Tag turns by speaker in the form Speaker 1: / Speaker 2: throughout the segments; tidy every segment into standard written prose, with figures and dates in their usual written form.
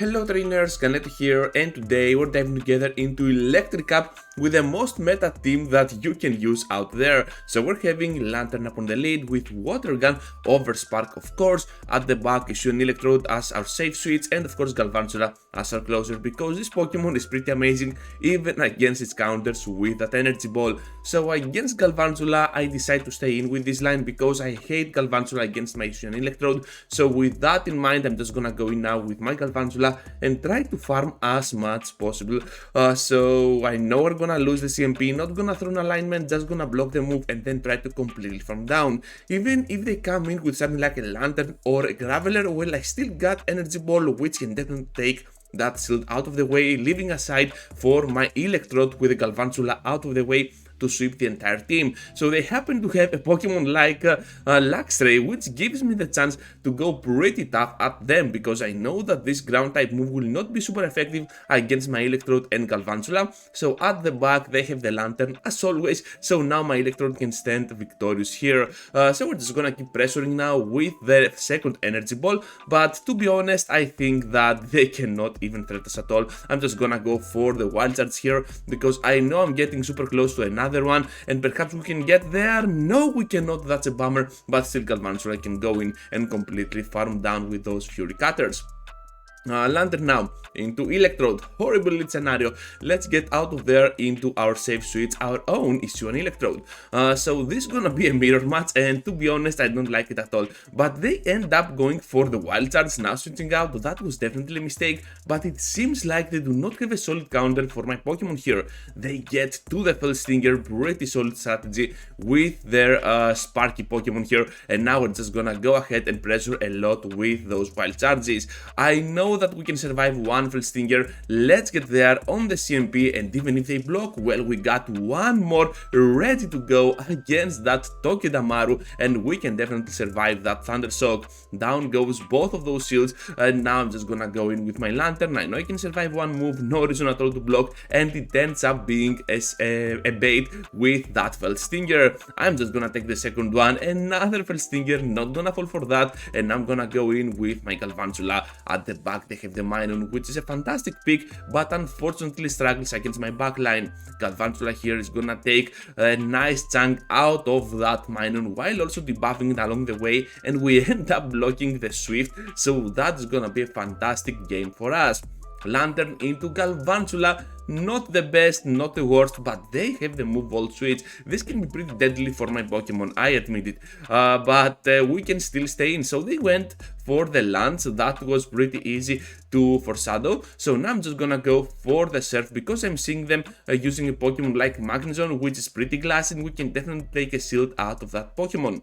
Speaker 1: Hello trainers, Canet here, and today we're diving together into Electric Up with the most meta team that you can use out there. So we're having Lantern up on the lead with Water Gun over Spark, of course. At the back is an Electrode as our safe switch, and of course Galvantula as our closer, because this Pokemon is pretty amazing even against its counters with that Energy Ball. So against Galvantula I decide to stay in with this line because I hate Galvantula against my Ocean Electrode. So with that in mind, I'm just gonna go in now with my Galvantula and try to farm as much possible. So I know we're gonna lose the CMP, not gonna throw an alignment, just gonna block the move and then try to completely farm down. Even if they come in with something like a Lantern or a Graveler, well, I still got Energy Ball, which can definitely take that shield out of the way, leaving aside for my Electrode with the Galvantula out of the way to sweep the entire team. So they happen to have a Pokemon like Luxray, which gives me the chance to go pretty tough at them, because I know that this ground type move will not be super effective against my Electrode and Galvantula. So at the back they have the Lantern as always, so now my Electrode can stand victorious here. So we're just gonna keep pressuring now with the second Energy Ball, but to be honest I think that they cannot even threat us at all. I'm just gonna go for the Wild Charge here because I know I'm getting super close to another one, and perhaps we can get there. No, we cannot, that's a bummer, but still Galvantula can go in and completely farm down with those Fury Cutters. Lantern now into Electrode, horrible lead scenario. Let's get out of there into our safe switch, our own issue on Electrode. So this is gonna be a mirror match, and to be honest I don't like it at all, but they end up going for the Wild Charge, now switching out. That was definitely a mistake, but it seems like they do not have a solid counter for my Pokemon here. They get to the Fell Stinger, pretty solid strategy with their Sparky Pokemon here, and now we're just gonna go ahead and pressure a lot with those Wild Charges. I know that we can survive one Fell Stinger. Let's get there on the CMP, and even if they block, well, we got one more ready to go against that Togedemaru, and we can definitely survive that Thunder Shock. Down goes both of those shields, and now I'm just gonna go in with my Lantern. I know I can survive one move, no reason at all to block, and it ends up being a bait with that Fell Stinger. I'm just gonna take the second one, another Fell Stinger, not gonna fall for that, and I'm gonna go in with my Galvantula. At the back they have the Minun, which is a fantastic pick, but unfortunately struggles against my backline. Galvantula here is gonna take a nice chunk out of that Minun while also debuffing it along the way, and we end up blocking the Swift, so that's gonna be a fantastic game for us. Lantern into Galvantula, not the best, not the worst, but they have the move Volt Switch. This can be pretty deadly for my Pokemon, I admit it, but we can still stay in. So they went for the Lance, that was pretty easy to foreshadow. So now I'm just gonna go for the Surf because I'm seeing them using a Pokemon like Magnezone, which is pretty glassy, and we can definitely take a shield out of that Pokemon.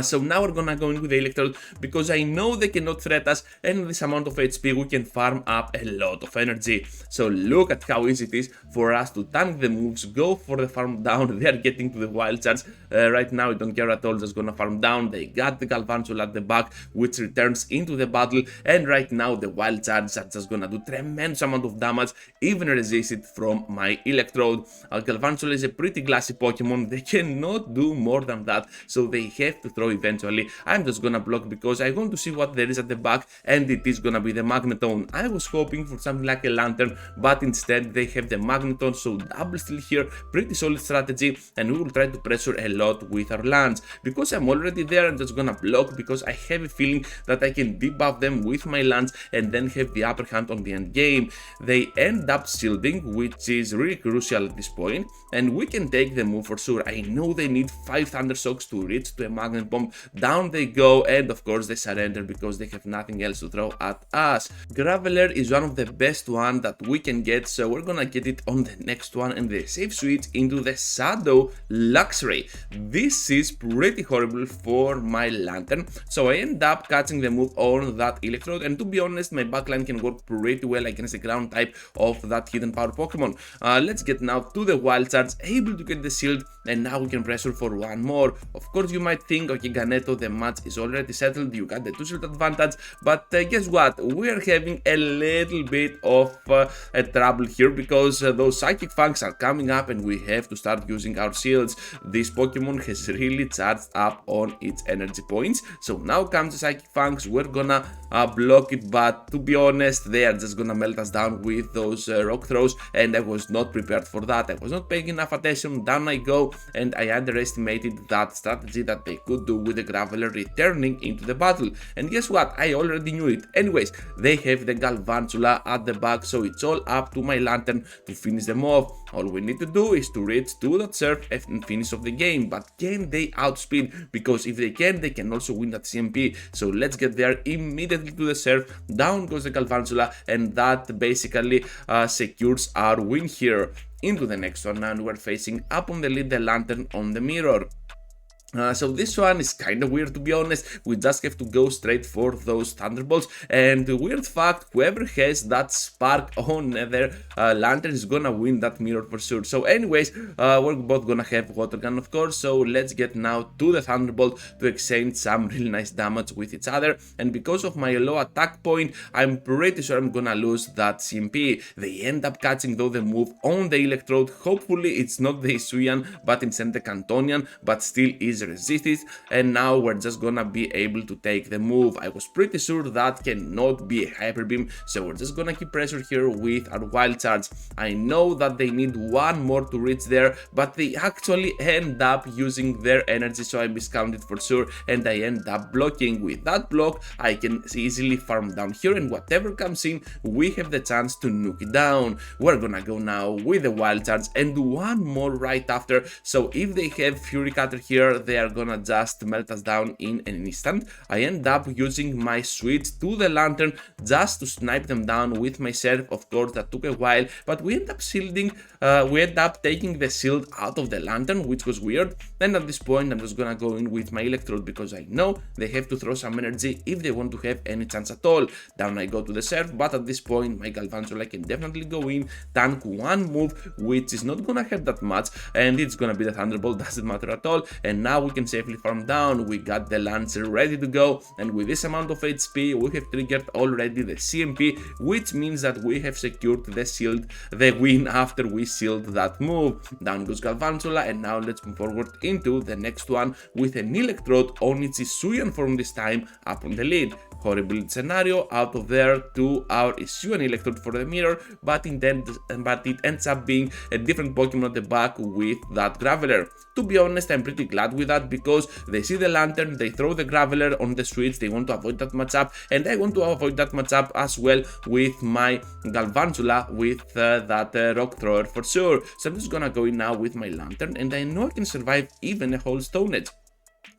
Speaker 1: So now we're gonna go in with the Electrode because I know they cannot threat us, and with this amount of HP we can farm up a lot of energy. So look at how easy it is for us to tank the moves, go for the farm down. They are getting to the Wild Charge. Right now I don't care at all, just gonna farm down. They got the Galvantula at the back, which returns into the battle, and right now the Wild Charge are just gonna do tremendous amount of damage, even resist it from my Electrode. Galvantula is a pretty glassy Pokemon, they cannot do more than that, so they have to throw eventually. I'm just gonna block because I want to see what there is at the back, and it is gonna be the Magneton. I was hoping for something like a Lantern, but instead they have the Magneton, so double steal here, pretty solid strategy, and we will try to pressure a lot with our Lance. Because I'm already there, I'm just gonna block because I have a feeling that I can debuff them with my Lance and then have the upper hand on the end game. They end up shielding, which is really crucial at this point, and we can take the move for sure. I know they need 5 Thunder Shocks to reach to a Magnet Bomb. Down they go, and of course they surrender because they have nothing else to throw at us. Graveler is one of the best one that we can get, so we're gonna get it on the next one, and the safe switch into the Shadow Luxray. This is pretty horrible for my Lantern, so I end up catching the move on that Electrode, and to be honest my backline can work pretty well against the ground type of that Hidden Power Pokemon. Let's get now to the Wild Charge, able to get the shield, and now we can pressure for one more. Of course you might think saying, okay, Ganeto, the match is already settled, you got the 2-shield advantage, but guess what, we are having a little bit of a trouble here, because those Psychic Fangs are coming up and we have to start using our shields. This Pokemon has really charged up on its energy points, so now comes the Psychic Fangs, we're gonna block it, but to be honest, they are just gonna melt us down with those rock throws, and I was not prepared for that. I was not paying enough attention. Down I go, and I underestimated that strategy that they could do with the Graveler returning into the battle. And guess what? I already knew it. Anyways, they have the Galvantula at the back, so it's all up to my Lantern to finish them off. All we need to do is to reach to that surf and finish off the game. But can they outspeed? Because if they can also win that CMP. So let's get there immediately to the surf. Down goes the Galvantula, and that basically secures our win here. Into the next one, and we're facing up on the lead the Lantern on the mirror. So this one is kind of weird, to be honest. We just have to go straight for those Thunderbolts, and the weird fact, whoever has that spark on their Lantern is gonna win that mirror for sure. So anyways, we're both gonna have Water Gun, of course, so let's get now to the Thunderbolt to exchange some really nice damage with each other. And because of my low attack point, I'm pretty sure I'm gonna lose that CMP. They end up catching though the move on the Electrode. Hopefully it's not the Hisuian but instead the Cantonian, but still is resisted, and now we're just gonna be able to take the move. I was pretty sure that cannot be a Hyper Beam, so we're just gonna keep pressure here with our Wild Charge. I know that they need one more to reach there, but they actually end up using their energy, so I miscounted for sure, and I end up blocking. With that block, I can easily farm down here, and whatever comes in, we have the chance to nuke it down. We're gonna go now with the Wild Charge and one more right after, so if they have Fury Cutter here, they are gonna just melt us down in an instant. I end up using my switch to the Lantern just to snipe them down with my Surf. Of course, that took a while, but we end up shielding, we end up taking the shield out of the Lantern, which was weird. Then at this point, I'm just gonna go in with my Electrode, because I know they have to throw some energy if they want to have any chance at all. Down I go to the Surf, but at this point, my Galvantula can definitely go in, tank one move, which is not gonna hurt that much, and it's gonna be the Thunderbolt, doesn't matter at all. And now we can safely farm down. We got the Lancer ready to go, and with this amount of HP, we have triggered already the CMP, which means that we have secured the shield, the win after we sealed that move. Down goes Galvantula, and now let's move forward into the next one with an Electrode on its Hisuian form this time up on the lead. Horrible scenario, out of there to our Hisuian Electrode for the mirror, but it ends up being a different Pokemon at the back with that Graveler. To be honest, I'm pretty glad with that, because they see the Lantern, they throw the Graveler on the switch, they want to avoid that matchup, and I want to avoid that matchup as well with my Galvantula with that Rock Thrower for sure. So I'm just gonna go in now with my Lantern, and I know I can survive even a whole Stone Edge.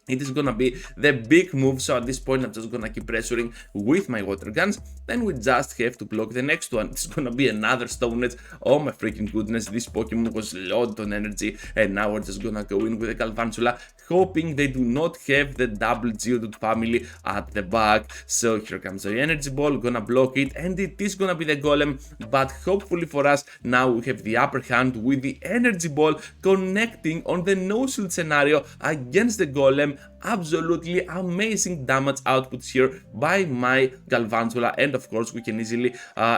Speaker 1: It is gonna be the big move, so at this point I'm just gonna keep pressuring with my Water Guns. Then we just have to block the next one. It's gonna be another Stone Edge. Oh my freaking goodness, this Pokemon was loaded on energy, and now we're just gonna go in with the Galvantula, hoping they do not have the double Geodude family at the back. So here comes the Energy Ball, gonna block it, and it is gonna be the Golem, but hopefully for us, now we have the upper hand with the Energy Ball connecting on the no-shield scenario against the Golem. Absolutely amazing damage output here by my Galvantula, and of course we can easily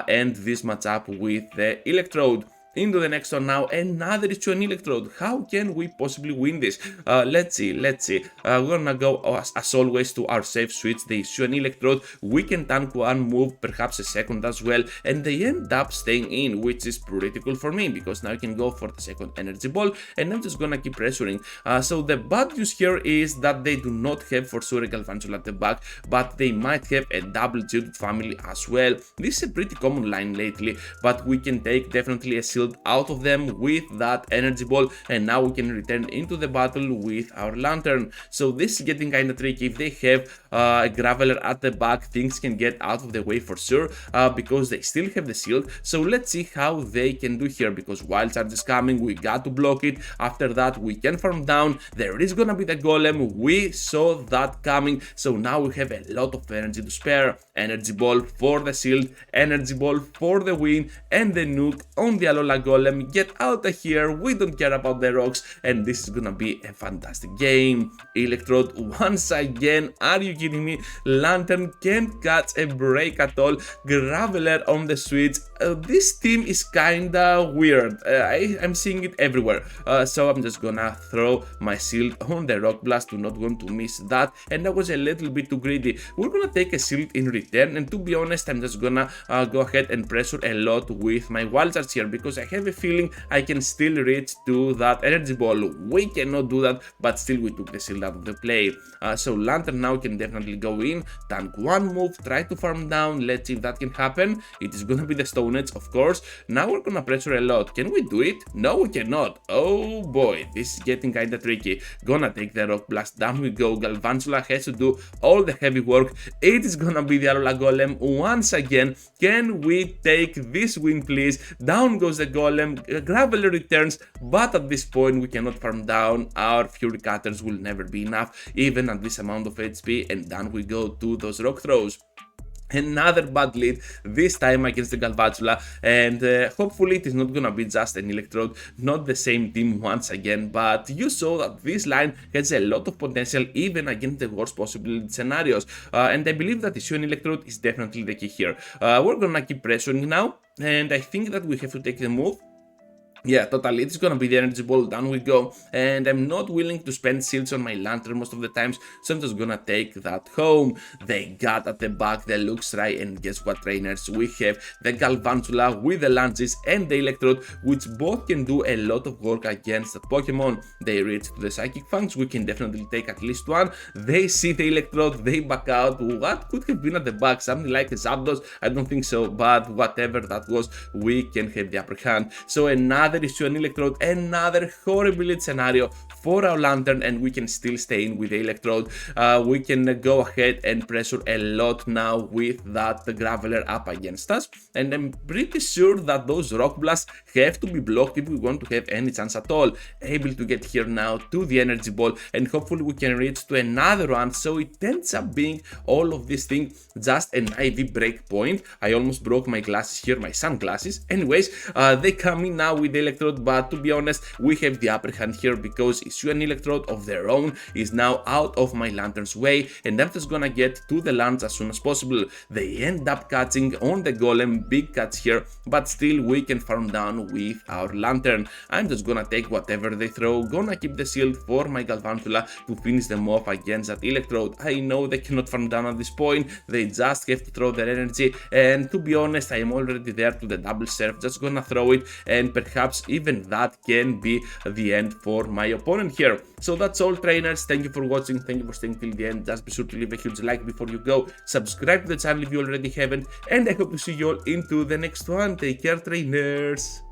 Speaker 1: end this matchup with the Electrode. Into the next one now, another Hisuian Electrode. How can we possibly win this? Let's see. We're gonna go as always to our safe switch, the Hisuian Electrode. We can tank one move, perhaps a second as well, and they end up staying in, which is pretty cool for me, because now I can go for the second Energy Ball, and I'm just gonna keep pressuring. So the bad news here is that they do not have for sure a Galvantula at the back, but they might have a double Geodude family as well. This is a pretty common line lately, but we can take definitely a out of them with that Energy Ball, and now we can return into the battle with our Lantern. So this is getting kinda tricky. If they have a Graveler at the back, things can get out of the way for sure, because they still have the shield. So let's see how they can do here, because Wild Charge is coming, we got to block it. After that we can farm down, there is gonna be the Golem, we saw that coming, so now we have a lot of energy to spare. Energy Ball for the shield, Energy Ball for the win, and the nuke on the Alola Alola Golem, get out of here, we don't care about the rocks, and this is gonna be a fantastic game. Electrode once again, are you kidding me? Lantern can't catch a break at all. Graveler on the switch. This team is kinda weird. I'm seeing it everywhere. So I'm just gonna throw my shield on the Rock Blast. Do not want to miss that. And I was a little bit too greedy. We're gonna take a shield in return. And to be honest, I'm just gonna go ahead and pressure a lot with my wild charge here, because I have a feeling I can still reach to that energy ball. We cannot do that, but still we took the shield out of the play. So Lantern now can definitely go in, tank one move, try to farm down. Let's see if that can happen. It is gonna be the Stone Edge, of course. Now we're gonna pressure a lot. Can we do it? No, we cannot. Oh boy, this is getting kinda tricky. Gonna take the Rock Blast, down we go. Galvantula has to do all the heavy work. It is gonna be the Alola Golem once again. Can we take this win, please? Down goes the Golem. Graveler returns, but at this point we cannot farm down. Our Fury Cutters will never be enough, even at this amount of HP, and down we go to those rock throws. Another bad lead, this time against the Galvantula, and hopefully it is not gonna be just an Electrode, not the same team once again, but you saw that this line has a lot of potential even against the worst possible scenarios, and I believe that issue an Electrode is definitely the key here. We're gonna keep pressuring now, and I think that we have to take the move. Yeah, totally, it's gonna be the energy ball, down we go, and I'm not willing to spend shields on my Lantern most of the times, so I'm just gonna take that home. They got at the back the Luxray, and guess what, trainers, we have the Galvantula with the Lunges and the Electrode, which both can do a lot of work against the Pokemon. They reach to the Psychic Fangs, we can definitely take at least one. They see the Electrode, they back out. What could have been at the back? Something like a Zapdos? I don't think so, but whatever that was, we can have the upper hand. So another issue an Electrode, another horrible scenario for our Lantern, and we can still stay in with the Electrode. We can go ahead and pressure a lot now with that Graveler up against us, and I'm pretty sure that those Rock Blasts have to be blocked if we want to have any chance at all. Able to get here now to the Energy Ball, and hopefully we can reach to another one, so it ends up being all of this thing just an IV break point. I almost broke my glasses here, my sunglasses. Anyways, they come in now with the Electrode, but to be honest, we have the upper hand here because issue an Electrode of their own is now out of my Lantern's way, and I'm just gonna get to the Lance as soon as possible. They end up catching on the Golem, big cuts here, but still we can farm down with our Lantern. I'm just gonna take whatever they throw, gonna keep the shield for my Galvantula to finish them off against that Electrode. I know they cannot farm down at this point, they just have to throw their energy, and to be honest, I am already there to the double surf, just gonna throw it, and perhaps even that can be the end for my opponent here. So that's all, trainers. Thank you for watching, thank you for staying till the end. Just be sure to leave a huge like before you go, subscribe to the channel if you already haven't, and I hope to see you all into the next one. Take care, trainers.